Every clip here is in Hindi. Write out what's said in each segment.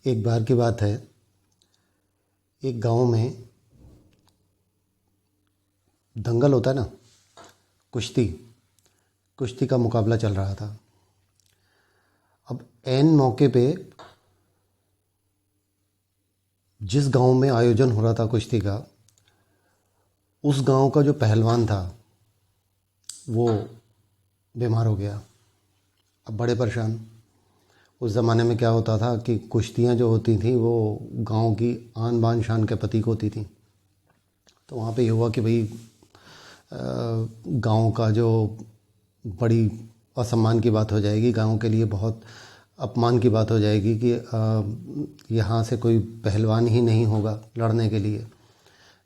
एक बार की बात है, एक गांव में दंगल होता है ना, कुश्ती कुश्ती का मुकाबला चल रहा था। अब ऐन मौके पे जिस गांव में आयोजन हो रहा था कुश्ती का, उस गांव का जो पहलवान था वो बीमार हो गया। अब बड़े परेशान। उस ज़माने में क्या होता था कि कुश्तियाँ जो होती थी वो गांव की आन बान शान के प्रतीक होती थी। तो वहाँ पे ये हुआ कि भाई गांव का जो बड़ी असम्मान की बात हो जाएगी, गांव के लिए बहुत अपमान की बात हो जाएगी कि यहाँ से कोई पहलवान ही नहीं होगा लड़ने के लिए।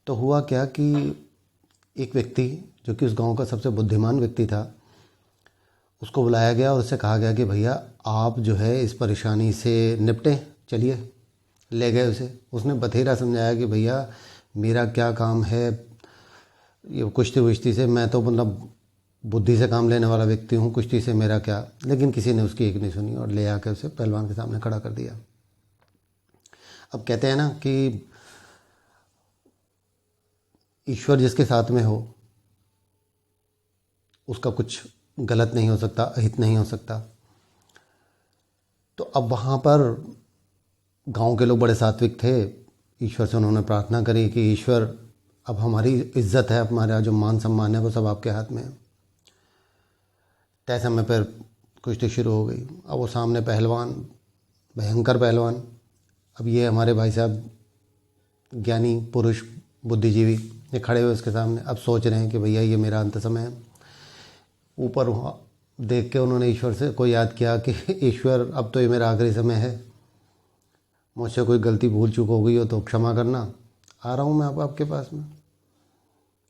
तो हुआ क्या कि एक व्यक्ति जो कि उस गांव का सबसे बुद्धिमान व्यक्ति था, उसको बुलाया गया और उससे कहा गया कि भैया आप जो है इस परेशानी से निपटें, चलिए। ले गए उसे। उसने बथेरा समझाया कि भैया मेरा क्या काम है ये कुश्ती वुश्ती से, मैं तो मतलब बुद्धि से काम लेने वाला व्यक्ति हूँ, कुश्ती से मेरा क्या। लेकिन किसी ने उसकी एक नहीं सुनी और ले आकर उसे पहलवान के सामने खड़ा कर दिया। अब कहते हैं ना कि ईश्वर जिसके साथ में हो उसका कुछ गलत नहीं हो सकता, अहित नहीं हो सकता। तो अब वहाँ पर गांव के लोग बड़े सात्विक थे। ईश्वर से उन्होंने प्रार्थना करी कि ईश्वर अब हमारी इज्जत है, हमारा जो मान सम्मान है वो सब आपके हाथ में है। तय समय पर कुश्ती शुरू हो गई। अब वो सामने पहलवान, भयंकर पहलवान। अब ये हमारे भाई साहब ज्ञानी पुरुष बुद्धिजीवी ये खड़े हुए उसके सामने। अब सोच रहे हैं कि भैया ये मेरा अंत समय है। ऊपर देख के उन्होंने ईश्वर से को याद किया कि ईश्वर अब तो ये मेरा आखिरी समय है, मुझसे कोई गलती भूल चूक हो गई हो तो क्षमा करना। आ रहा हूँ मैं अब आपके पास में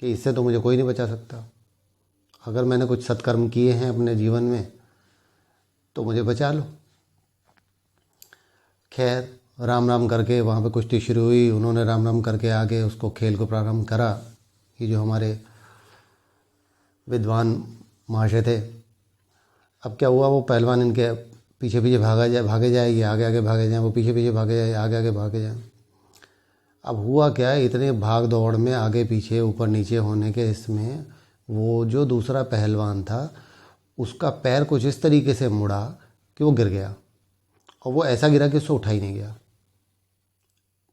कि इससे तो मुझे कोई नहीं बचा सकता। अगर मैंने कुछ सत्कर्म किए हैं अपने जीवन में तो मुझे बचा लो। खैर राम राम करके वहाँ पे कुश्ती शुरू हुई। उन्होंने राम राम करके आगे उसको खेल को प्रारंभ करा। ये जो हमारे विद्वान महाशय थे, अब क्या हुआ, वो पहलवान इनके पीछे पीछे भागे जाए, ये आगे आगे भागे जाए, वो पीछे पीछे भागे जाए, आगे आगे भागे जाए। अब हुआ क्या, इतने भाग दौड़ में आगे पीछे ऊपर नीचे होने के इसमें वो जो दूसरा पहलवान था उसका पैर कुछ इस तरीके से मुड़ा कि वो गिर गया। और वो ऐसा गिरा कि उससे उठा ही नहीं गया।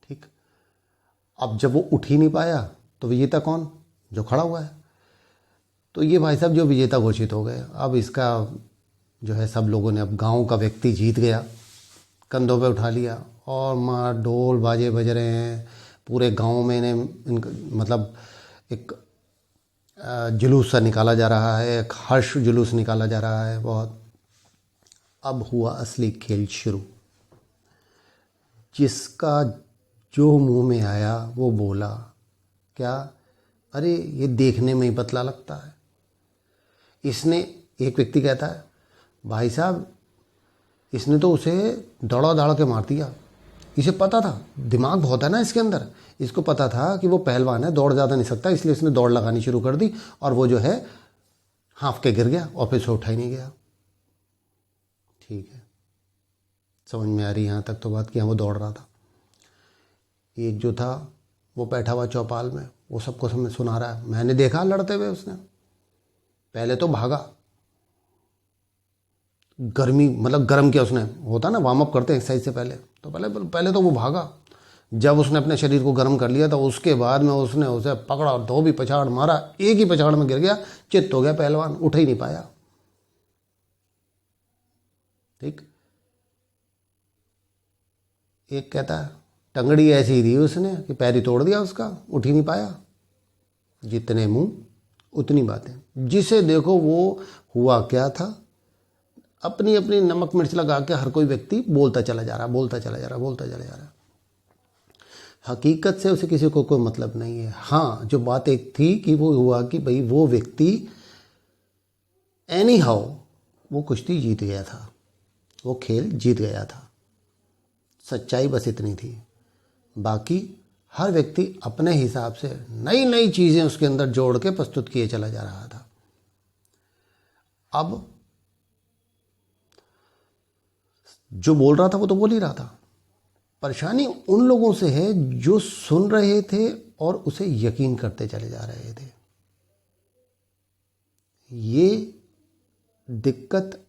ठीक। अब जब वो उठ ही नहीं पाया तो विजेता कौन? जो खड़ा हुआ है। तो ये भाई साहब जो विजेता घोषित हो गए। अब इसका जो है सब लोगों ने, अब गांव का व्यक्ति जीत गया, कंधों पे उठा लिया और मार ढोल बाजे बज रहे हैं। पूरे गांव में इनका मतलब एक जुलूस सा निकाला जा रहा है, एक हर्ष जुलूस निकाला जा रहा है बहुत। अब हुआ असली खेल शुरू। जिसका जो मुंह में आया वो बोला, क्या? अरे ये देखने में ही पतला लगता है। इसने, एक व्यक्ति कहता है, भाई साहब इसने तो उसे दौड़ा दौड़ा के मार दिया। इसे पता था, दिमाग बहुत है ना इसके अंदर, इसको पता था कि वो पहलवान है, दौड़ ज़्यादा नहीं सकता, इसलिए इसने दौड़ लगानी शुरू कर दी और वो जो है हाँफ के गिर गया और फिर से उठा ही नहीं गया। ठीक है, समझ में आ रही यहाँ तक तो बात कि हाँ वो दौड़ रहा था। एक जो था वो बैठा हुआ चौपाल में, वो सबको सुना रहा है, मैंने देखा लड़ते हुए। उसने पहले तो भागा, गर्मी मतलब गर्म किया उसने, होता ना वार्म अप करते हैं एक्सरसाइज से पहले, तो पहले तो वो भागा। जब उसने अपने शरीर को गर्म कर लिया तो उसके बाद में उसने उसे पकड़ा और धोबी पछाड़ मारा। एक ही पछाड़ में गिर गया, चित्त हो गया पहलवान, उठ ही नहीं पाया। ठीक। एक कहता है टंगड़ी ऐसी दी उसने कि पैर ही तोड़ दिया उसका, उठ ही नहीं पाया। जितने मुंह उतनी बातें। जिसे देखो वो हुआ क्या था, अपनी अपनी नमक मिर्च लगा के हर कोई व्यक्ति बोलता चला जा रहा, बोलता चला जा रहा, बोलता चला जा रहा। हकीकत से उसे किसी को कोई मतलब नहीं है। हाँ, जो बात एक थी कि वो हुआ कि भाई वो व्यक्ति एनी हाउ वो कुश्ती जीत गया था, वो खेल जीत गया था। सच्चाई बस इतनी थी। बाकी हर व्यक्ति अपने हिसाब से नई नई चीज़ें उसके अंदर जोड़ के प्रस्तुत किए चला जा रहा था। अब जो बोल रहा था वो तो बोल ही रहा था, परेशानी उन लोगों से है जो सुन रहे थे और उसे यकीन करते चले जा रहे थे। ये दिक्कत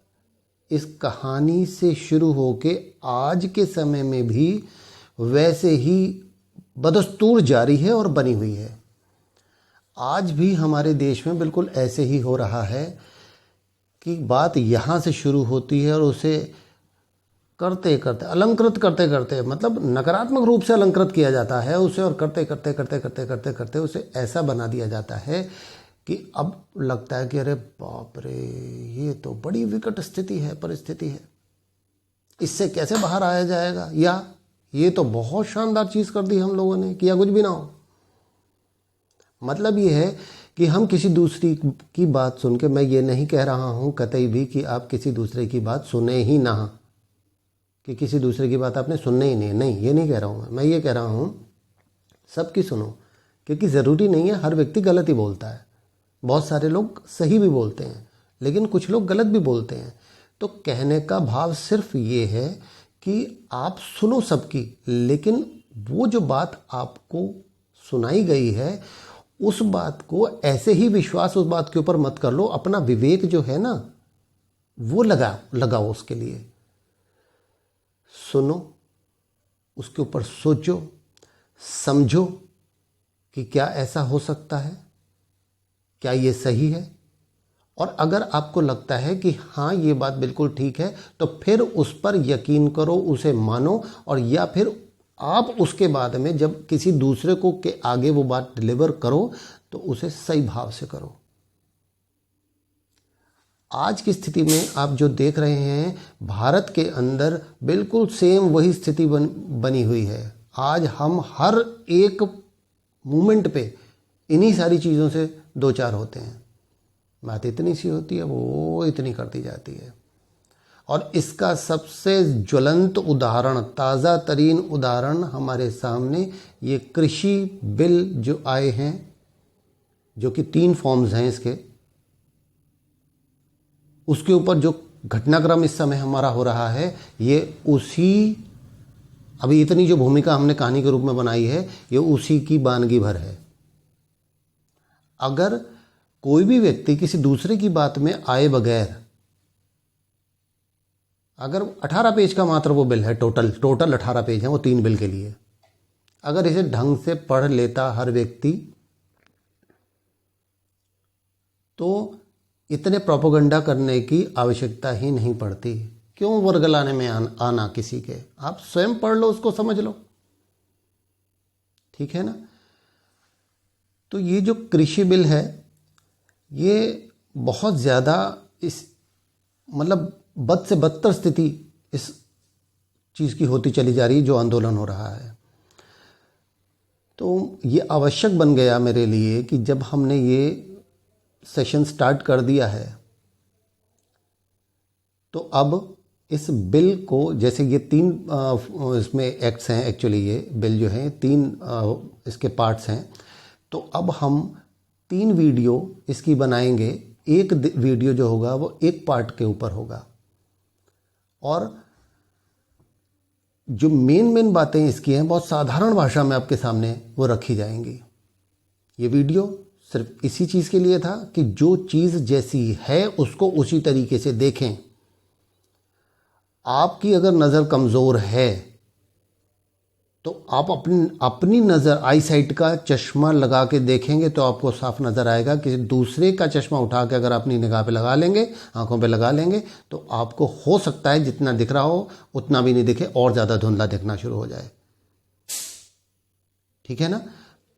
इस कहानी से शुरू होके आज के समय में भी वैसे ही बदस्तूर जारी है और बनी हुई है। आज भी हमारे देश में बिल्कुल ऐसे ही हो रहा है कि बात यहाँ से शुरू होती है और उसे करते करते अलंकृत करते करते, मतलब नकारात्मक रूप से अलंकृत किया जाता है उसे, और करते करते करते करते करते करते उसे ऐसा बना दिया जाता है कि अब लगता है कि अरे बाप रे, ये तो बड़ी विकट स्थिति है, परिस्थिति है, इससे कैसे बाहर आया जाएगा, या ये तो बहुत शानदार चीज़ कर दी हम लोगों ने, किया कुछ भी ना हो। मतलब ये है कि हम किसी दूसरी की बात सुन के, मैं ये नहीं कह रहा हूँ कतई भी कि आप किसी दूसरे की बात सुने ही ना, कि किसी दूसरे की बात आपने सुननी ही नहीं, ये नहीं कह रहा हूँ मैं ये कह रहा हूँ सबकी सुनो, क्योंकि ज़रूरी नहीं है हर व्यक्ति गलत ही बोलता है। बहुत सारे लोग सही भी बोलते हैं, लेकिन कुछ लोग गलत भी बोलते हैं। तो कहने का भाव सिर्फ ये है कि आप सुनो सबकी, लेकिन वो जो बात आपको सुनाई गई है उस बात को ऐसे ही विश्वास उस बात के ऊपर मत कर लो। अपना विवेक जो है ना वो लगाओ उसके लिए। सुनो, उसके ऊपर सोचो, समझो कि क्या ऐसा हो सकता है, क्या ये सही है। और अगर आपको लगता है कि हाँ ये बात बिल्कुल ठीक है, तो फिर उस पर यकीन करो, उसे मानो, और या फिर आप उसके बाद में जब किसी दूसरे को के आगे वो बात डिलीवर करो तो उसे सही भाव से करो। आज की स्थिति में आप जो देख रहे हैं भारत के अंदर बिल्कुल सेम वही स्थिति बनी हुई है। आज हम हर एक मोमेंट पे इन्हीं सारी चीज़ों से दो चार होते हैं। बात इतनी सी होती है, वो इतनी करती जाती है। और इसका सबसे ज्वलंत उदाहरण, ताज़ा तरीन उदाहरण हमारे सामने ये कृषि बिल जो आए हैं, जो कि 3 फॉर्म्स हैं इसके, उसके ऊपर जो घटनाक्रम इस समय हमारा हो रहा है, ये उसी, अभी इतनी जो भूमिका हमने कहानी के रूप में बनाई है, ये उसी की बानगी भर है। अगर कोई भी व्यक्ति किसी दूसरे की बात में आए बगैर, अगर 18 पेज का मात्र वो बिल है, टोटल 18 पेज है वो 3 बिल के लिए, अगर इसे ढंग से पढ़ लेता हर व्यक्ति, तो इतने प्रोपेगेंडा करने की आवश्यकता ही नहीं पड़ती। क्यों वर्गलाने में आना किसी के, आप स्वयं पढ़ लो, उसको समझ लो, ठीक है ना। तो ये जो कृषि बिल है ये बहुत ज़्यादा इस, मतलब बद से बदतर स्थिति इस चीज़ की होती चली जा रही है, जो आंदोलन हो रहा है। तो ये आवश्यक बन गया मेरे लिए कि जब हमने ये सेशन स्टार्ट कर दिया है, तो अब इस बिल को, जैसे ये 3 इसमें एक्ट्स हैं, एक्चुअली ये बिल जो है 3 इसके पार्ट्स हैं, तो अब हम 3 वीडियो इसकी बनाएंगे। एक वीडियो जो होगा वो एक पार्ट के ऊपर होगा, और जो मेन बातें इसकी हैं बहुत साधारण भाषा में आपके सामने वो रखी जाएंगी। ये वीडियो सिर्फ इसी चीज़ के लिए था कि जो चीज़ जैसी है उसको उसी तरीके से देखें। आपकी अगर नज़र कमज़ोर है तो आप अपनी नज़र, आई साइट का चश्मा लगा के देखेंगे तो आपको साफ नज़र आएगा। किसी दूसरे का चश्मा उठा के अगर अपनी निगाह पे लगा लेंगे, आंखों पे लगा लेंगे, तो आपको हो सकता है जितना दिख रहा हो उतना भी नहीं दिखे, और ज़्यादा धुंधला दिखना शुरू हो जाए, ठीक है ना।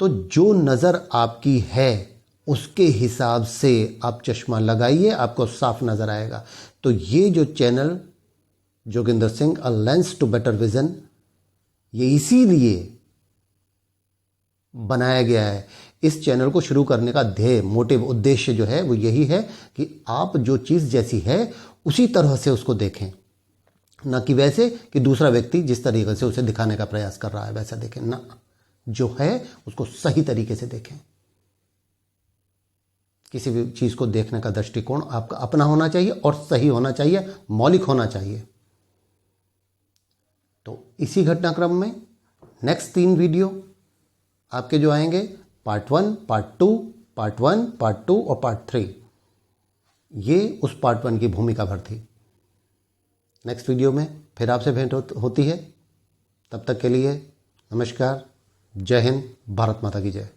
तो जो नज़र आपकी है उसके हिसाब से आप चश्मा लगाइए, आपको साफ नज़र आएगा। तो ये जो channel Joginder Singh a lens to better vision, ये इसीलिए बनाया गया है। इस चैनल को शुरू करने का ध्येय, मोटिव, उद्देश्य जो है वो यही है कि आप जो चीज़ जैसी है उसी तरह से उसको देखें, ना कि वैसे कि दूसरा व्यक्ति जिस तरीके से उसे दिखाने का प्रयास कर रहा है वैसा देखें ना, जो है उसको सही तरीके से देखें। किसी भी चीज़ को देखने का दृष्टिकोण आपका अपना होना चाहिए और सही होना चाहिए, मौलिक होना चाहिए। तो इसी घटनाक्रम में नेक्स्ट 3 वीडियो आपके जो आएंगे, पार्ट 1, पार्ट 2, पार्ट 1, पार्ट 2 और पार्ट 3, ये उस पार्ट 1 की भूमिका भर थी। नेक्स्ट वीडियो में फिर आपसे भेंट होती है। तब तक के लिए नमस्कार, जय हिंद, भारत माता की जय।